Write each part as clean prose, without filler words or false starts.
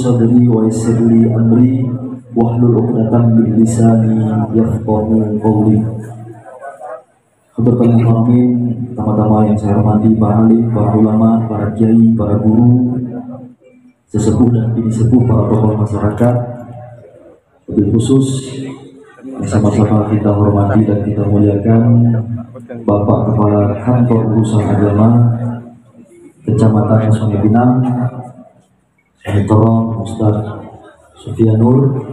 sadri wa yassir li amri wahlul 'uqdatam min lisani yafqahu qawli. Hadratul hadirin, teman-teman yang saya hormati, para alim, para ulama, para kiai, para guru, sesepuh dan bini sepuh, para tokoh masyarakat, lebih khusus yang sama-sama kita hormati dan kita muliakan Bapak Kepala Kantor Urusan Agama Kecamatan Sungai Pinang, Saudara Ustaz Sufianur,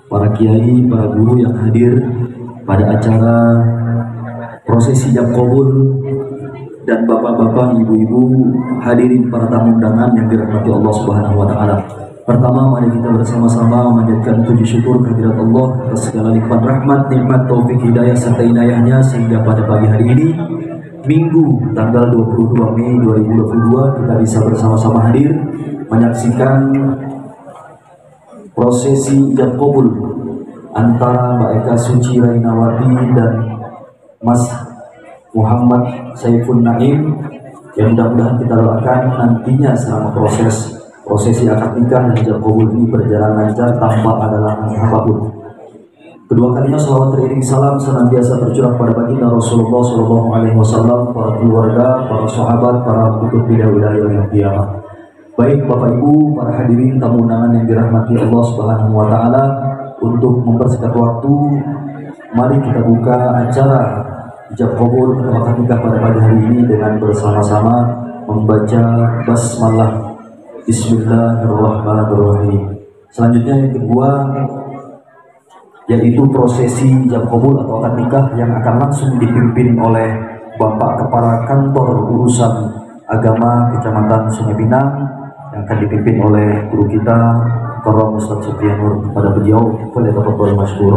para kiai, para guru yang hadir pada acara prosesi jam qabul, dan bapak-bapak, ibu-ibu, hadirin para tamu undangan yang dirahmati Allah Subhanahu wa taala. Pertama, mari kita bersama-sama memanjatkan puji syukur kehadirat Allah atas segala limpahan rahmat, nikmat, taufik, hidayah serta inayahnya sehingga pada pagi hari ini, Minggu tanggal 22 Mei 2022, kita bisa bersama-sama hadir menyaksikan prosesi jam qabul antara Mbak Eka Suci Rainawati dan Mas Muhammad Saiful Naim, yang mudah-mudahan kita doakan nantinya selama prosesi akad nikah dan jam qabul ini berjalan lancar tanpa ada halangan apapun. Kedua kalinya salawat teriring salam senantiasa tercurah pada baginda Rasulullah SAW, para keluarga, para sahabat, para pengikut wilayah yang kiamat. Baik Bapak Ibu, para hadirin tamu undangan yang dirahmati Allah Subhanahu wa taala, untuk mempersingkat waktu, mari kita buka acara ijab qabul atau akad nikah pada pagi hari ini dengan bersama-sama membaca basmalah Bismillahirrahmanirrahim. Selanjutnya yang kedua, yaitu prosesi ijab qabul atau akad nikah yang akan langsung dipimpin oleh Bapak Kepala Kantor Urusan Agama Kecamatan Sungai Pinang, yang akan dipimpin oleh guru kita Karam Ustaz Sufianur. Kepada beliau boleh tafadhol masykur.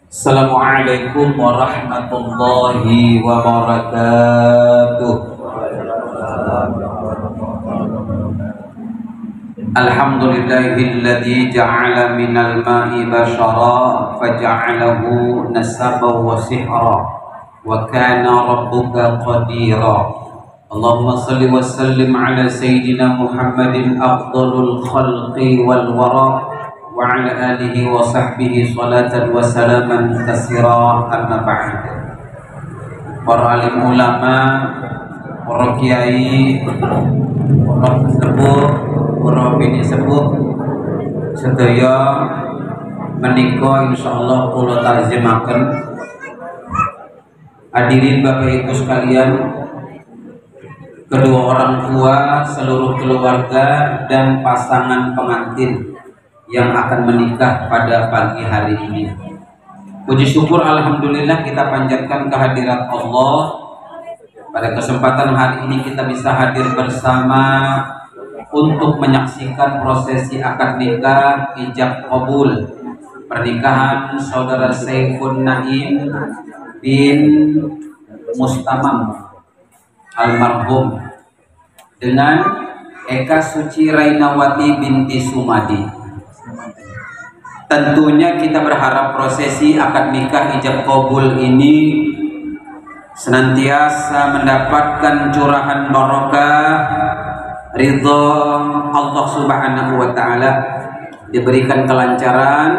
Assalamualaikum warahmatullahi wabarakatuh. Alhamdulillahilladzi ja'ala minal ma'i bashara faja'alahu nasaban wa sihra wa kana rabbuka qadira. Allahumma salli wa sallim ala sayyidina Muhammadin afdalul khalqi wal wara wa ala alihi wa sahbihi salatan wa salaman katsira, amma ba'd. Para alim ulama, para kiai, para sepuh, para bini sepuh sedaya menika insyaallah kula takzimaken. Hadirin Bapak Ibu sekalian, kedua orang tua, seluruh keluarga dan pasangan pengantin yang akan menikah pada pagi hari ini. Puji syukur alhamdulillah kita panjatkan kehadirat Allah. Pada kesempatan hari ini kita bisa hadir bersama untuk menyaksikan prosesi akad nikah ijab qabul pernikahan saudara Saiful Naim bin Mustamam almarhum dengan Eka Suci Rainawati binti Sumadi. Tentunya kita berharap prosesi akad nikah ijab qabul ini senantiasa mendapatkan curahan barokah ridho Allah Subhanahu wa taala, diberikan kelancaran,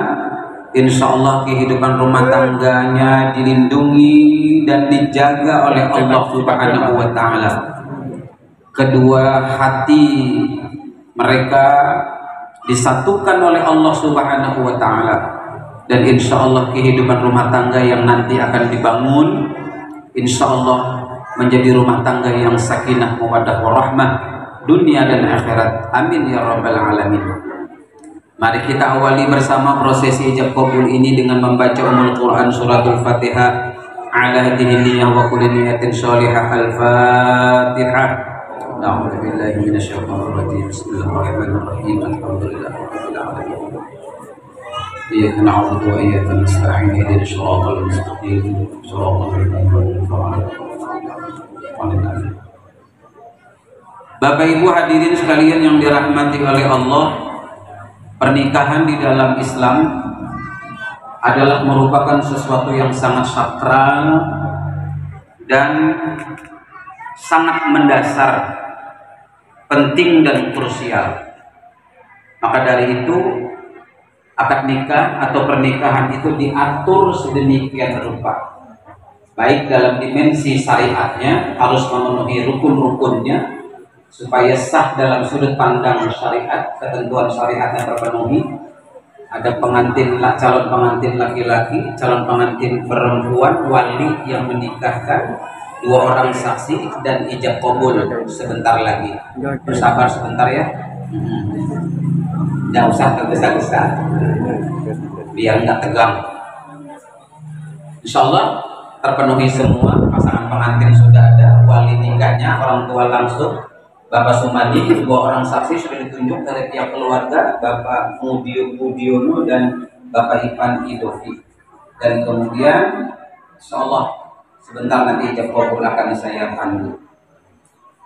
insyaallah kehidupan rumah tangganya dilindungi dan dijaga oleh Allah Subhanahu wa taala. Kedua hati mereka disatukan oleh Allah Subhanahu wa taala, dan insyaallah kehidupan rumah tangga yang nanti akan dibangun insyaallah menjadi rumah tangga yang sakinah mawaddah warahmah dunia dan akhirat. Amin ya rabbal alamin. Mari kita awali bersama prosesi ijab qabul ini dengan membaca Ummul Quran suratul Fatihah ala hadhihi niyyah wa kulli niyatin shalihah. Al-Fatihah. A'udzu billahi minasyaitonir rajim. Bismillahirrahmanirrahim. Alhamdulillahirabbil alamin. Iyyaka na'budu wa iyyaka nasta'in. Ihdinas siratal mustaqim. Shiratal ladzina an'amta 'alaihim. Bapak Ibu hadirin sekalian yang dirahmati oleh Allah, pernikahan di dalam Islam adalah merupakan sesuatu yang sangat sakral dan sangat mendasar, penting dan krusial. Maka dari itu akad nikah atau pernikahan itu diatur sedemikian rupa, baik dalam dimensi syariatnya harus memenuhi rukun-rukunnya supaya sah dalam sudut pandang syariat, ketentuan syariatnya terpenuhi. Ada calon pengantin laki-laki, calon pengantin perempuan, wali yang menikahkan, 2 orang saksi dan ijab kabul sebentar lagi. Bersabar sebentar ya. Jangan usah tergesa-gesa, biar nggak tegang. Insya Allah terpenuhi semua, pasangan pengantin sudah ada, wali nikahnya, orang tua langsung, Bapak Sumadi, 2 orang saksi sudah ditunjuk dari pihak keluarga, Bapak Budiono dan Bapak Ipan Idovi. Dan kemudian insya Allah sebentar nanti ijab kabul akan saya pandu.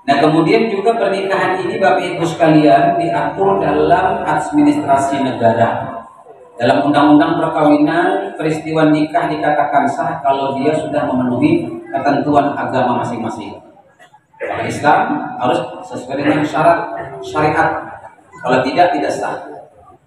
Nah kemudian juga pernikahan ini Bapak Ibu sekalian diatur dalam administrasi negara. Dalam undang-undang perkawinan, peristiwa nikah dikatakan sah kalau dia sudah memenuhi ketentuan agama masing-masing. Kalau Islam harus sesuai dengan syarat syariat. Kalau tidak sah.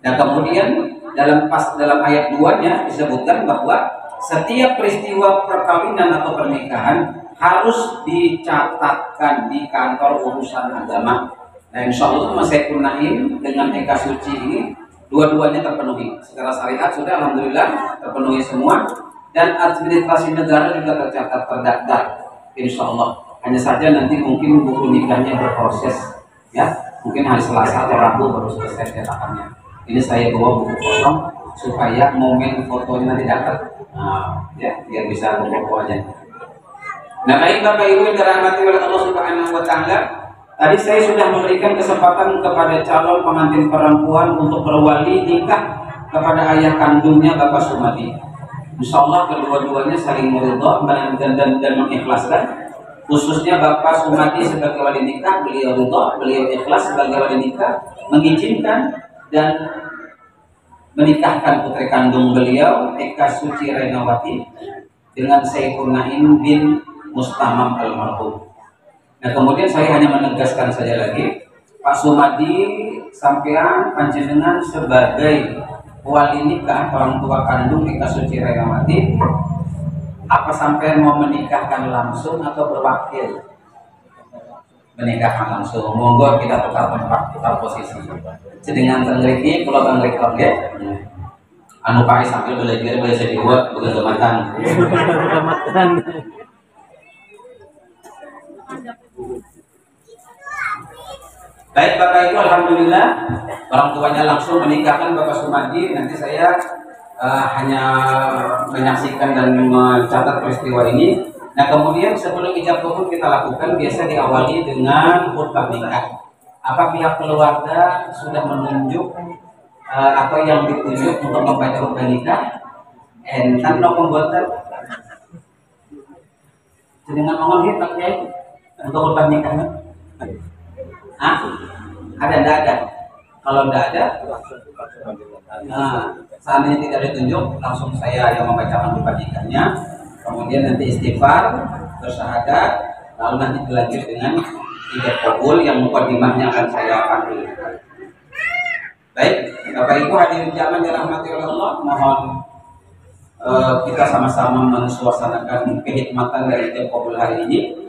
Nah kemudian dalam ayat 2-nya disebutkan bahwa setiap peristiwa perkawinan atau pernikahan harus dicatatkan di kantor urusan agama. Nah insya Allah Mas Saiful Naim dengan nikah suci ini dua-duanya terpenuhi. Secara syariat sudah alhamdulillah terpenuhi semua, dan administrasi negara juga tercatat terdaftar. Insya Allah. Hanya saja nanti mungkin buku nikahnya berproses, ya. Mungkin hari Selasa atau Rabu baru selesai cetakannya. Ini saya bawa buku kosong supaya momen fotonya nanti dapat. Nah, ya, biar bisa berfoto aja. Nah, baik Bapak Ibu yang dirahmati oleh Allah Subhanahu wa taala, tadi saya sudah memberikan kesempatan kepada calon pengantin perempuan untuk berwali nikah kepada ayah kandungnya Bapak Sumadi. Insya Allah kedua-duanya saling meridha dan mengikhlaskan. Khususnya Bapak Sumadi sebagai wali nikah, beliau ridha, beliau ikhlas sebagai wali nikah, mengizinkan dan menikahkan putri kandung beliau Eka Suci Rainawati dengan Saiful Naim bin Mustamam almarhum. Nah kemudian saya hanya menegaskan saja lagi, Pak Sumadi sampean panjenengan sebagai wali nikah orang tua kandung Eka Suci Rainawati, apa sampean mau menikahkan langsung atau berwakil? Menikahkan langsung. Monggo kita tukar tempat, tukar posisi. Sedingan tengriki, kalau tengrik oke. Anu Pak sambil belajar bahasa Jawa begitu matang. Baik Bapak Ibu, alhamdulillah orang tuanya langsung menikahkan Bapak Sumadi. Nanti saya hanya menyaksikan dan mencatat peristiwa ini. Nah kemudian sebelum ijab kabul kita lakukan biasa diawali dengan khutbah nikah. Apa pihak keluarga sudah menunjuk atau yang ditunjuk untuk membaca khutbah nikah? Entan no pembuatan dengan ngomong gitu ya untuk khutbah nikahnya. Ada enggak ada? Kalau enggak ada, seandainya tidak ditunjuk, langsung saya yang membacakan khutbah nikahnya. Kemudian nanti istighfar, bersyahadat, lalu nanti dilanjut dengan ijab kabul yang mukadimahnya akan saya panggil. Baik, Bapak Ibu hadirin jamaah dirahmati oleh Allah, mohon kita sama-sama mensuasanakan kehikmatan dari ijab kabul hari ini.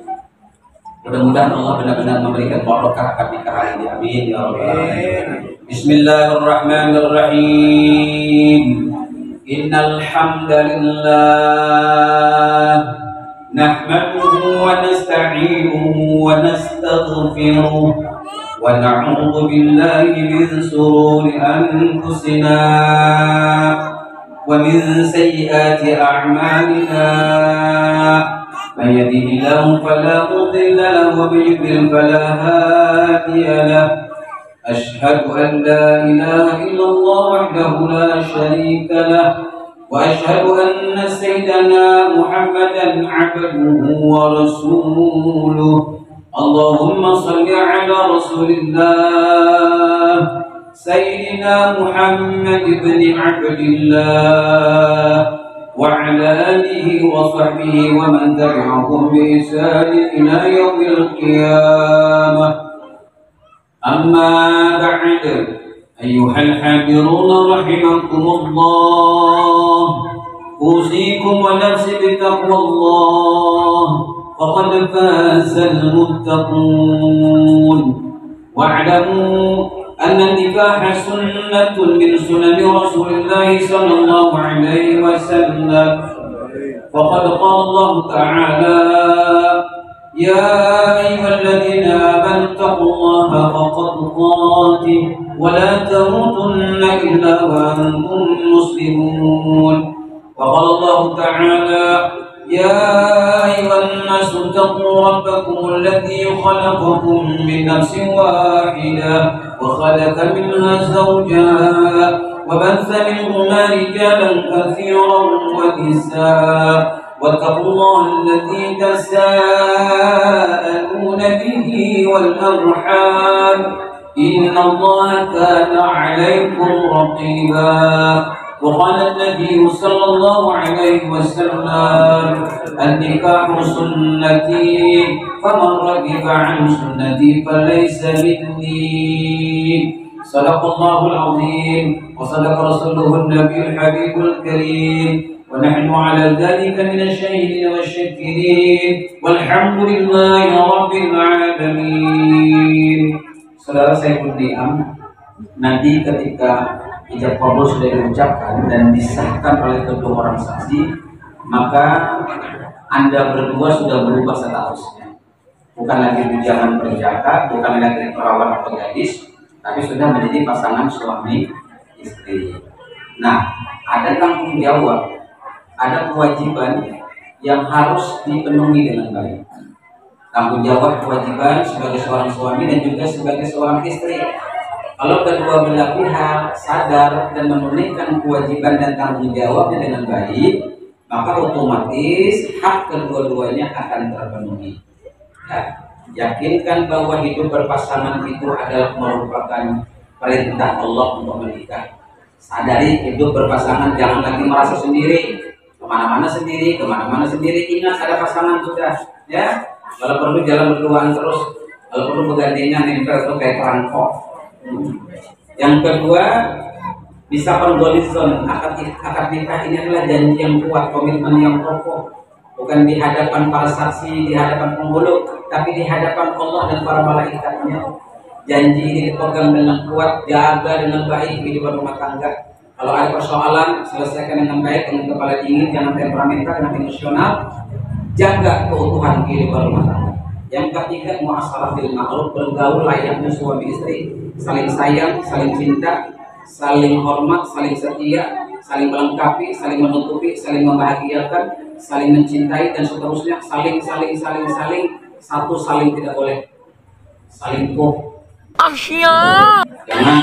Mudah-mudahan Allah benar-benar memberikan barokah akan nikah hari ini. Amin ya rabbal alamin. Bismillahirrahmanirrahim. Innal hamdalillah nahmaduhu wa nasta'inuhu wa nastaghfiruh wa na'udzu billahi min shururi anfusina wa min sayyiati a'malina. من يهده الله فلا مضل له ومن يضلل فلا هادي له أشهد أن لا إله إلا الله وحده لا شريك له وأشهد أن سيدنا محمدا عبده ورسوله اللهم صل على رسول الله سيدنا محمد بن عبد الله وعلى آله وصحبه ومن تبعهم بإحسان إلى يوم القيامة. أما بعد، أيها الحاضرون رحمكم الله، أوصيكم ونفسي بتقوى الله، فقد فاز المتقون. واعلموا أن النكاح سنة من سنن رسول الله صلى الله عليه وسلم، وقد قال الله تعالى: يا أيها الذين آمنوا اتقوا الله حق تقاته ولا تموتن إلا وأنتم مسلمون. وقال الله تعالى: يا أيها الناس اتقوا ربكم الذي خلقكم من نفس واحدة وخلق منها زوجها وبث منهما رجالا كثيرا ونساء، واتقوا الله الذي تساءلون به والأرحام، إن الله كان عليكم رقيبا. وقال النبي صلى الله عليه وسلم: النكاح سنتي، فمن رغب عن سنتي فليس مني. صدق الله العظيم وصدق رسوله النبي الحبيب الكريم، ونحن على ذلك من الشاهدين والشاكرين، والحمد لله رب العالمين. Saudara Saiful Ni'am, nanti ketika ijab kabul sudah diucapkan dan disahkan oleh kedua orang saksi, maka Anda berdua sudah berubah statusnya. Bukan lagi bujangan perjaka, bukan lagi perawan atau gadis, tapi sudah menjadi pasangan suami istri. Nah, ada tanggung jawab, ada kewajiban yang harus dipenuhi dengan baik. Tanggung jawab kewajiban sebagai seorang suami dan juga sebagai seorang istri. Kalau kedua belah pihak sadar dan menunaikan kewajiban dan tanggung jawabnya dengan baik, maka otomatis hak kedua-duanya akan terpenuhi. Ya, yakinkan bahwa hidup berpasangan itu adalah merupakan perintah Allah untuk menikah. Sadari hidup berpasangan, jangan lagi merasa sendiri, kemana-mana sendiri. Ingat ada pasangan sudah, ya. Kalau perlu jalan berduaan terus, kalau perlu bergandengan nempel atau kayak perangkok. Yang kedua, bisa penggolison. Akad nikah ini adalah janji yang kuat, komitmen yang kokoh, bukan di hadapan para saksi, di hadapan penghulu, tapi di hadapan Allah dan para malaikatnya. Janji ini dipegang dengan kuat, jaga dengan baik kehidupan rumah tangga. Kalau ada persoalan, selesaikan dengan baik, dengan kepala dingin, jangan temperamental, dengan emosional. Jaga keutuhan kehidupan rumah tangga. Yang ketiga, muasyarah bil ma'ruf, bergaul layaknya suami istri, saling sayang, saling cinta, saling hormat, saling setia, saling melengkapi, saling menutupi, saling membahagiakan, saling mencintai dan seterusnya, saling, satu saling tidak boleh saling jangan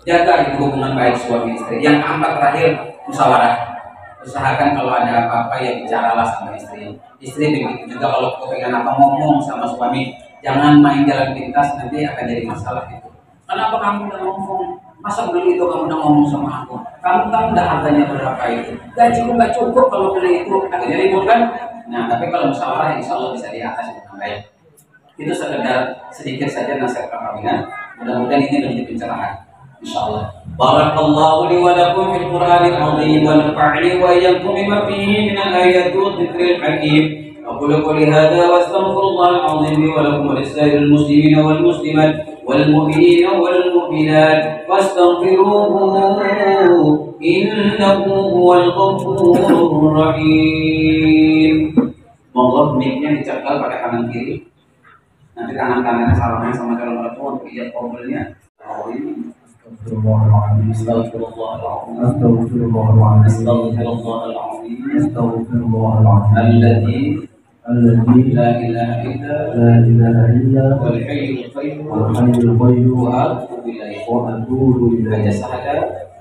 jaga hubungan baik suami istri. Yang keempat terakhir, musyawarah. Usahakan kalau ada apa-apa ya bicaralah sama istri. Istri begitu juga, kalau kepengen apa ngomong sama suami, jangan main jalan pintas, nanti akan jadi masalah itu. Kenapa kamu udah ngomong? Masa beli itu kamu udah ngomong sama aku? Kamu tahu udah harganya berapa itu? Gajiku nggak cukup kalau beli itu, akhirnya ribut kan? Nah, tapi kalau musyawarah insya Allah bisa diatasi dengan baik. Itu sekedar sedikit saja nasihat perkawinan. Mudah-mudahan ini menjadi pencerahan. Insyaallah. Barakallahu li wa lakum fil Qur'anil 'azim wa nafa'ani wa iyyakum bima fihi minal ayati wa dzikril hakim. Aqulu qouli hadza wa astaghfirullahal 'azim li wa lakum wa lisa'iril muslimina wal muslimat wal mu'minina wal mu'minat fastaghfiruhu innahu huwal ghafurur rahim. Monggo mic-nya dicekal pada kanan kiri. Nanti kanan-kanannya salaman sama calon mertua untuk ijab kabulnya. Astagfirullahaladzim. Alladzi la ilaha illa wal hayyul qayyum wa atubu ilaihi.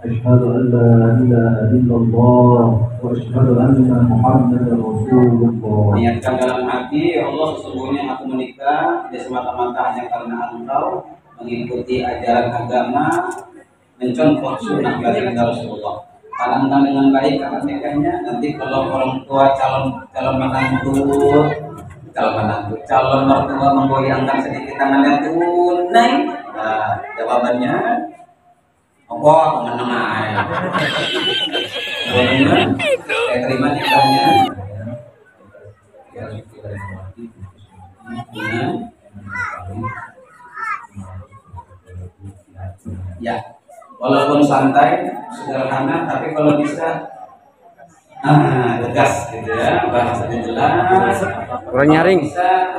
أشهد أن لا إله إلا الله وأشهد أن محمدا رسول الله. Niatkan dalam hati, Allah sesungguhnya aku menikah tidak semata-mata hanya karena engkau, mengikuti ajaran agama, mencontoh sunnah baginda Rasulullah. tanamkan dengan baik akad nikahnya. Nanti kalau orang tua calon mertua menggoyangkan sedikit tangannya tunai, nah jawabannya apa teman-teman? Saya terima nikahnya. Ya, walaupun santai, sederhana, tapi kalau bisa tegas gitu ya, bahasanya jelas. Nyaring. Bisa,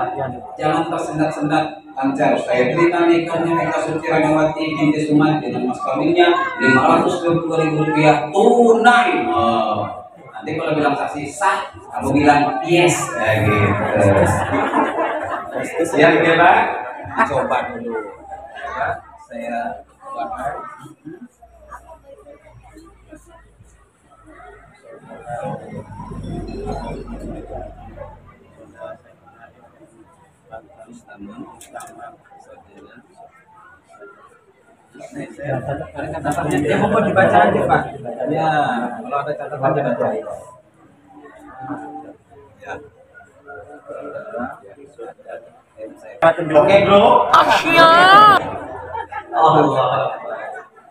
jangan tersendat-sendat, lancar. Saya terima nikahnya Eka Suci Rainawati binti Sumadi dengan mas kawinnya Rp522.000 tunai. Nanti kalau bilang saksi sah, kalau bilang yes, gitu. Siap ya Pak? Coba dulu. Saya ya mau dibaca aja Pak. Ya, kalau ada catatan dibaca. Ya. Oke bro. Allah.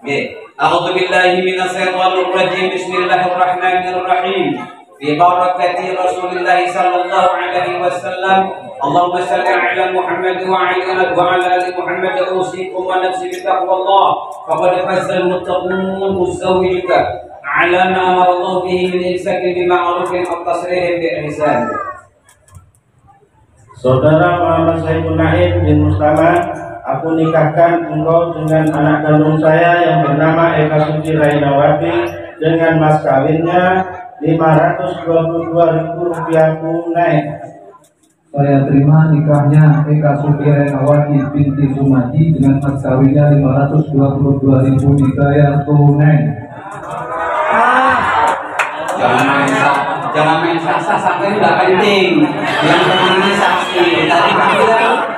Oke. A'udzu billahi minasyaitonir rajim. Bismillahirrahmanirrahim. Bi barakati Rasulillah sallallahu alaihi wasallam. Allahumma shalli ala Muhammad wa ala ali Muhammad. Usikum wa nafsi bi taqwallah. Faqad faza al-muttaqun muzawwijuka ala ma amara Allah bihi min imsakin bi ma'rufin aw tasrihim bi ihsan. Saudara Muhammad Saiful Naim bin Mustafa, aku nikahkan engkau dengan anak kandung saya yang bernama Eka Suci Rainawati dengan mas kawinnya Rp522.000 tunai. Saya terima nikahnya Eka Suci Rainawati binti Sumadi dengan mas kawinnya Rp522.000 dibayar tunai. Jangan main sah sampai udah penting. Yang penting ini saksi. Tadi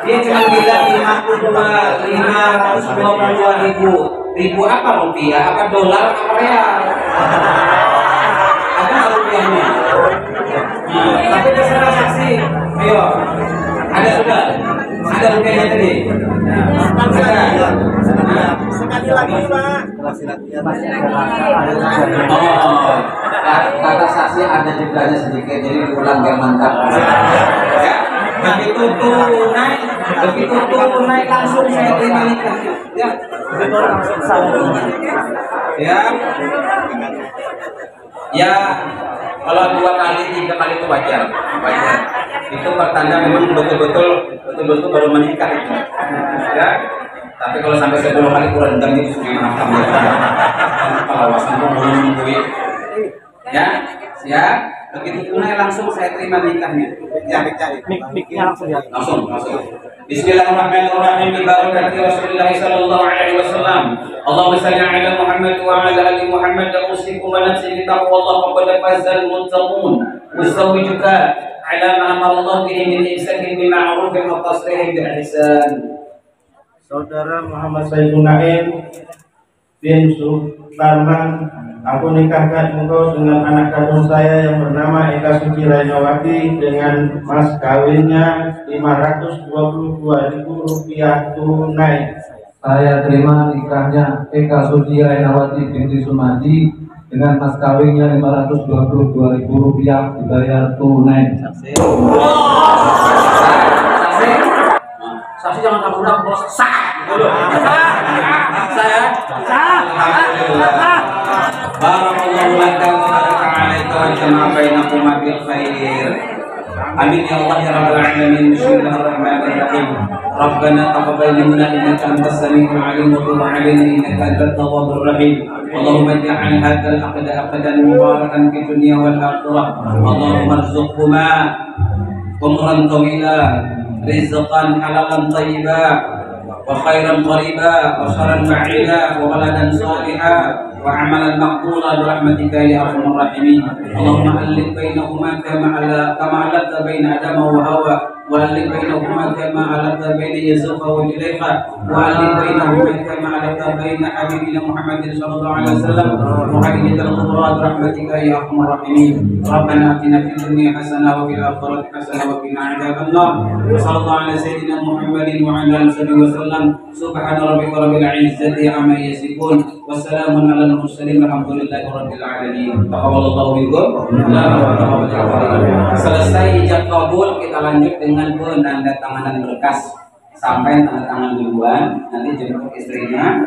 dia cuma bilang 522.000 apa rupiah? Apa dolar? Apa real? Ada rupiahnya. Tapi terserah saksi. Ayo, ada sudah. Ada rupiahnya tadi. Sekali lagi Pak. Oh, kata saksi ada juga sedikit, jadi diulang biar mantap. Ya, begitu tunai langsung saya terima nikah. Ya, ya, ya. Kalau 2 kali 3 kali itu wajar. Itu pertanda memang betul-betul baru menikah itu. Ya. Tapi kalau sampai 10 kali kurang dan itu sungai mahakam ya. Kalau wasan pun belum menunggu. Ya, siap. Begitu tunai langsung saya terima nikahnya. Ya, Miknya langsung ya. langsung. Bismillahirrahmanirrahim. Bi barakati Rasulillah sallallahu alaihi wasallam. Allahumma shalli ala Muhammad wa ala ali Muhammad. Usikum wa nafsi bi taqwallah faqad fazal muttaqun. Mustawwijuka ala ma amara Allah bihi min ihsanin bi ma'rufin wa tasrihim bi ihsan. Saudara Muhammad Saiful Naim bin Sulaiman, aku nikahkan engkau dengan anak kandung saya yang bernama Eka Suci Rainawati dengan mas kawinnya Rp522.000 tunai. Saya terima nikahnya Eka Suci Rainawati binti Sumadi dengan mas kawinnya Rp522.000 dibayar tunai. Saksi jangan kabur bos sah. Saya Barakallahu laka wa baraka alaika wa jama'a bainakuma bil khair. Amin ya Allah ya rabbal alamin. Bismillahirrahmanirrahim. Rabbana taqabbal minna innaka antas samiul alim wa tub alaina innaka antat tawwabur rahim. Allahumma ij'al hadzal aqda aqdan mubarakan fid dunya wal akhirah. Allahumma arzuqhuma umran tawila, rizqan halalan thayyiban, wa khairan qariba, wa sharran ba'ida, wa waladan salihan, wa amalan maqbula bi rahmatika ya arhamar rahimin. Allahumma alif bainahuma kama alaqta baina Adam wa Hawa وألف بينهما كما ألفت بين يوسف وزليخا وألف بينهما كما ألفت بين حبيبنا محمد صلى الله عليه وسلم وحبيبة الخضرات برحمتك يا أرحم الراحمين ربنا آتنا في الدنيا حسنة وفي الآخرة حسنة وقنا عذاب النار وصلى الله على سيدنا محمد وعلى آله وصحبه وسلم سبحان ربك رب العزة عما يصفون وسلام على المرسلين والحمد لله رب العالمين. Taqabbalallahu minkum. Selesai ijab kabul, kita lanjut dengan penandatanganan berkas. Sampai tanda tangan duluan, nanti jemput istrinya.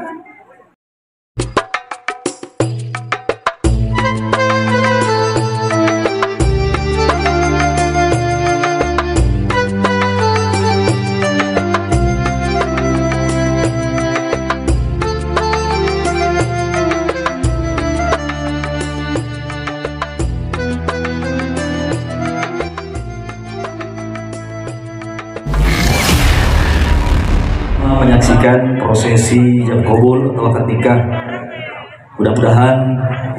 Menyaksikan prosesi ijab kabul atau akad nikah. Mudah-mudahan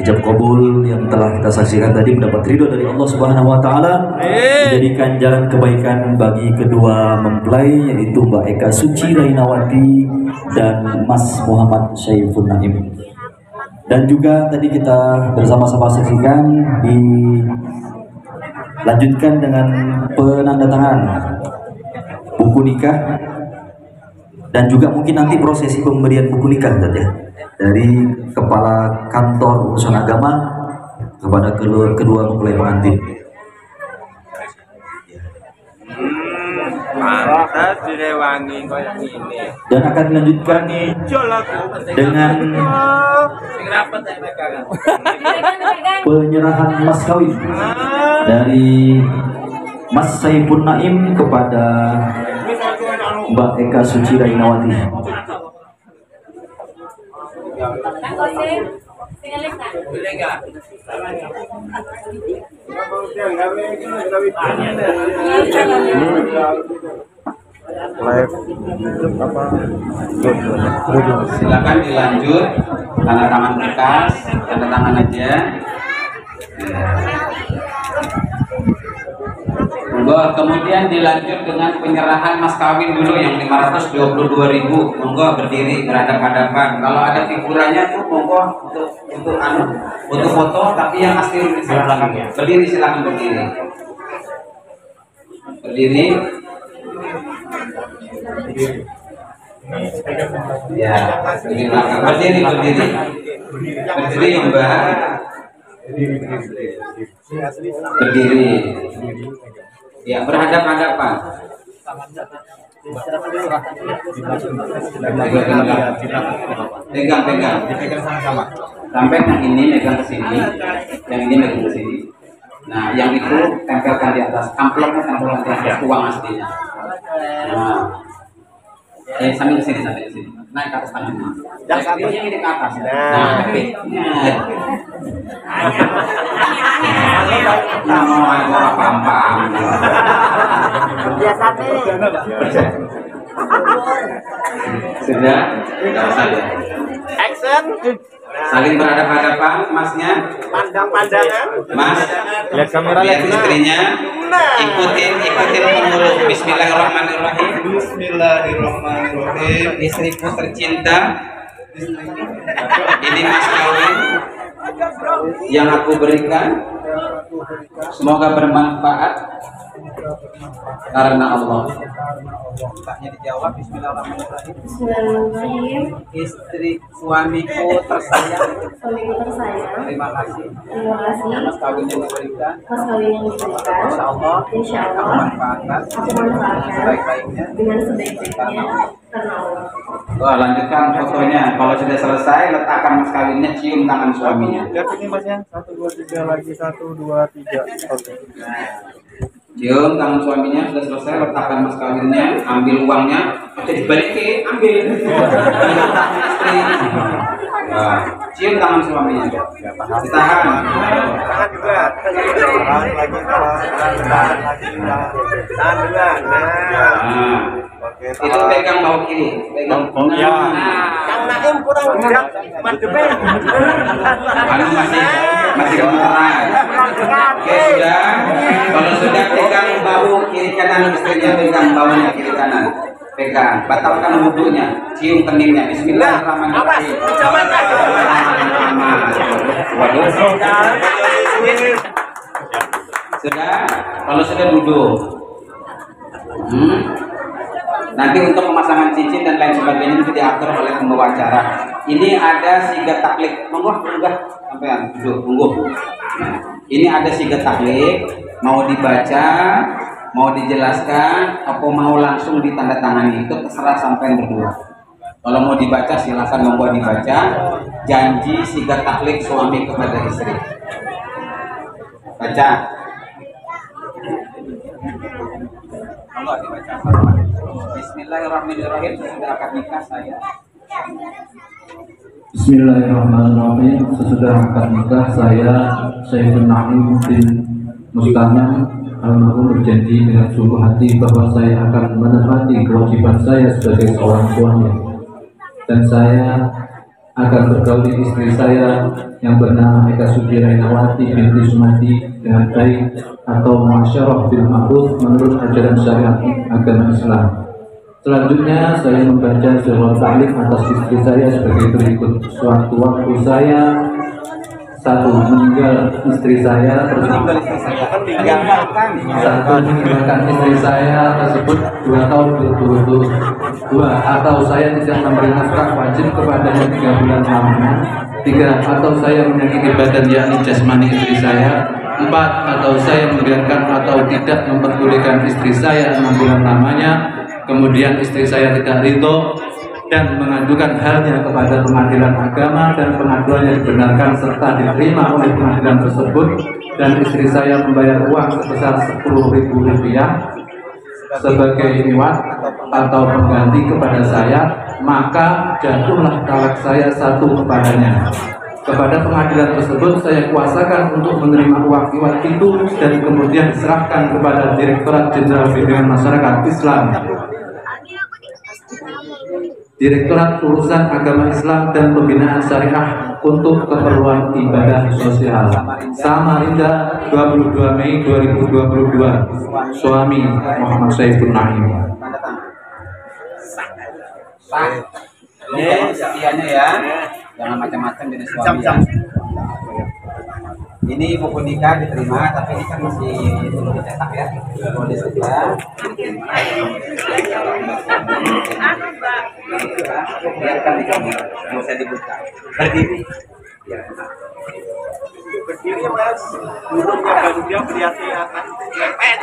ijab kabul yang telah kita saksikan tadi mendapat ridho dari Allah Subhanahu wa taala, menjadikan jalan kebaikan bagi kedua mempelai, yaitu Mbak Eka Suci Rainawati dan Mas Muhammad Saifun Naim. Dan juga tadi kita bersama-sama saksikan dilanjutkan dengan penandatangan buku nikah. Dan juga mungkin nanti prosesi pemberian buku nikah saja dari kepala kantor urusan agama kepada kedua mempelai pengantin. Dan akan dilanjutkan dengan penyerahan mas kawin dari Mas Saifun Naim kepada Mbak Eka Suci Rainawati. Silakan dilanjut, tanda tangan berkas, tanda tangan aja. Monggo, kemudian dilanjut dengan penyerahan mas kawin dulu yang 522.000. Monggo berdiri berhadap-hadapan. Kalau ada figurannya tuh monggo untuk foto, tapi yang asli silakan berdiri, silakan berdiri. Berdiri. Ya, berdiri. Berdiri Mbak. Berdiri. Ya, berhadap-hadapan. Pegang. Sama-sama. Sampai yang ini megang ke sini, yang ini megang ke sini. Nah, yang itu tempelkan di atas amplopnya, tempelkan di atas uang aslinya. Nah, sambil ke sini. Naik ke atas tangannya. Yang satunya ini ke atas. Nah, paham. Sudah? Saja. Action. Saling berhadapan-hadapan, masnya. Pandang-pandangan. Mas, Lihat kamera, lihat lihat. istrinya. Ikutin pengurus. Bismillahirrahmanirrahim. Bismillahirrahmanirrahim. Istriku tercinta, ini mas kawin yang aku berikan, semoga bermanfaat karena Allah. Tanya dijawab. Bismillahirrahmanirrahim. Bismillahirrahmanirrahim. Istri suamiku tersayang, terima kasih. Mas kawin yang diberikan, insya Allah aku manfaatkan sebaik-baiknya dengan sebaik-baiknya karena Allah. Wah, lanjutkan fotonya. Kalau sudah selesai, letakkan mas kawinnya, cium tangan suaminya. Lihat ini masnya. 1, 2, 3 lagi. 1, 2, 3. Oke. Cium tangan suaminya, sudah selesai, letakkan mas kawinnya, ambil uangnya, dibalikin, ambil. Nah, cium tangan suaminya, ditahan. Tahan juga. Tahan lagi. Tahan juga. Nah. Nah, itu pegang bawah kiri, pegang. Oh, ya. Nah, Naim kurang gerak madepnya. Anu masih gemeteran. Oke, sudah. Kalau sudah pegang bahu kiri kanan, istrinya pegang bahunya kiri kanan. Pegang, batalkan wudhunya, cium keningnya. Bismillahirrahmanirrahim. Waduh. Sudah, kalau sudah duduk. Nanti untuk pemasangan cincin dan lain sebagainya itu diatur oleh pembawa acara. Ini ada siga taklik, monggo enggak sampean duduk, monggo. Ini ada siga taklik, mau dibaca, mau dijelaskan, atau mau langsung ditandatangani, itu terserah sampean berdua. Kalau mau dibaca silakan monggo dibaca. Janji siga taklik suami kepada istri. Baca. Monggo dibaca. Bismillahirrahmanirrahim. Sudah akad nikah saya. Bismillahirrahmanirrahim. Sesudah akad nikah saya Saifun Naim bin Mustaman almarhum berjanji dengan sungguh hati bahwa saya akan menepati kewajiban saya sebagai seorang suami, dan saya akan bergauli istri saya yang bernama Eka Suci Rainawati binti Sumadi dengan baik atau masyarah bil ma'ruf menurut ajaran syariat agama Islam. Selanjutnya saya membaca surah ta'lim atas istri saya sebagai berikut. Sewaktu-waktu saya satu meninggal istri saya tersebut, satu meninggalkan istri saya tersebut 2 tahun berturut-turut. 2. Atau saya tidak memberi nafkah wajib kepadanya 3 bulan lamanya. 3. Atau saya menyakiti badan yakni jasmani istri saya. 4. Atau saya membiarkan atau tidak memperdulikan istri saya 6 bulan lamanya. Kemudian istri saya tidak ridho dan mengajukan halnya kepada pengadilan agama dan pengaduannya dibenarkan serta diterima oleh pengadilan tersebut, dan istri saya membayar uang sebesar Rp10.000 sebagai iwat atau pengganti kepada saya, maka jatuhlah talak saya 1 kepadanya. Kepada pengadilan tersebut saya kuasakan untuk menerima uang iwat itu dan kemudian diserahkan kepada Direktorat Jenderal Bimbingan Masyarakat Islam, Direktorat Urusan Agama Islam dan Pembinaan Syariah untuk keperluan ibadah sosial. Samarinda, 22 Mei 2022. Suami Muhammad Saifun Naim. Sah. Ini setianya ya. Jangan macam-macam jadi suami ya. Ini buku nikah diterima, tapi ini kan masih belum dicetak ya. Boleh saja. Biarkan di sini, nggak usah dibuka. Berdiri. Ya. Berdiri mas, duduknya baru dia kelihatan mepet.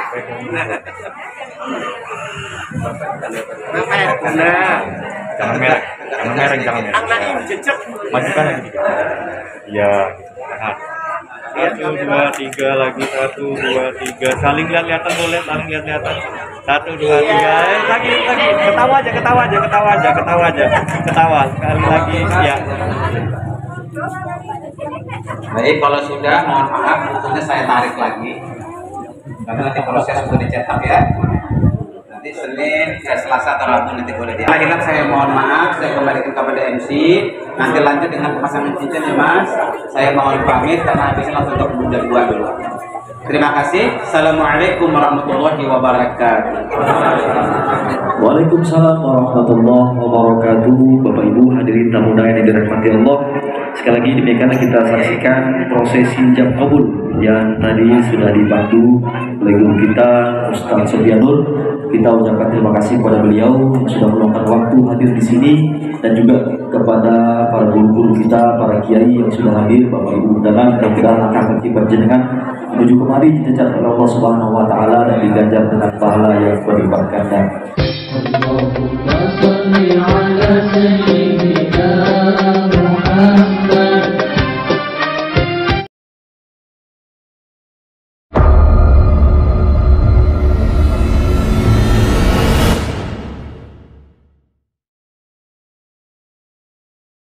Mepet, nah. Jangan merah, jangan merah, jangan merah. Ang Naim jejak. Majukan lagi. Iya. Nah. 1, 2, 3 lagi 1, 2, 3. Saling lihat-lihatan boleh, saling lihat-lihatan. 1, 2, 3. Lagi. Ketawa aja. Ketawa. Sekali lagi. Ya. Baik, kalau sudah mohon maaf, bukunya saya tarik lagi. Karena nanti proses untuk dicetak ya. Nanti Senin, Selasa atau Rabu nanti boleh di. Akhirat saya mohon maaf, saya kembalikan kepada MC. Nanti lanjut dengan pemasangan cincin ya Mas. Saya mohon pamit karena habisnya langsung untuk bunda 2 dulu. Terima kasih. Assalamualaikum warahmatullahi wabarakatuh. Waalaikumsalam warahmatullahi wabarakatuh. Bapak Ibu hadirin tamu undangan yang dirahmati Allah, sekali lagi demikianlah kita saksikan prosesi ijab kabul yang tadi sudah dibantu oleh guru kita Ustaz Sofianur. Kita ucapkan terima kasih kepada beliau yang sudah meluangkan waktu hadir di sini, dan juga kepada para guru-guru kita, para kiai yang sudah hadir, Bapak Ibu undangan, mudah-mudahan langkah kaki panjenengan menuju kemari dicatat oleh Allah Subhanahu wa taala dan diganjar dengan pahala yang berlipat ganda.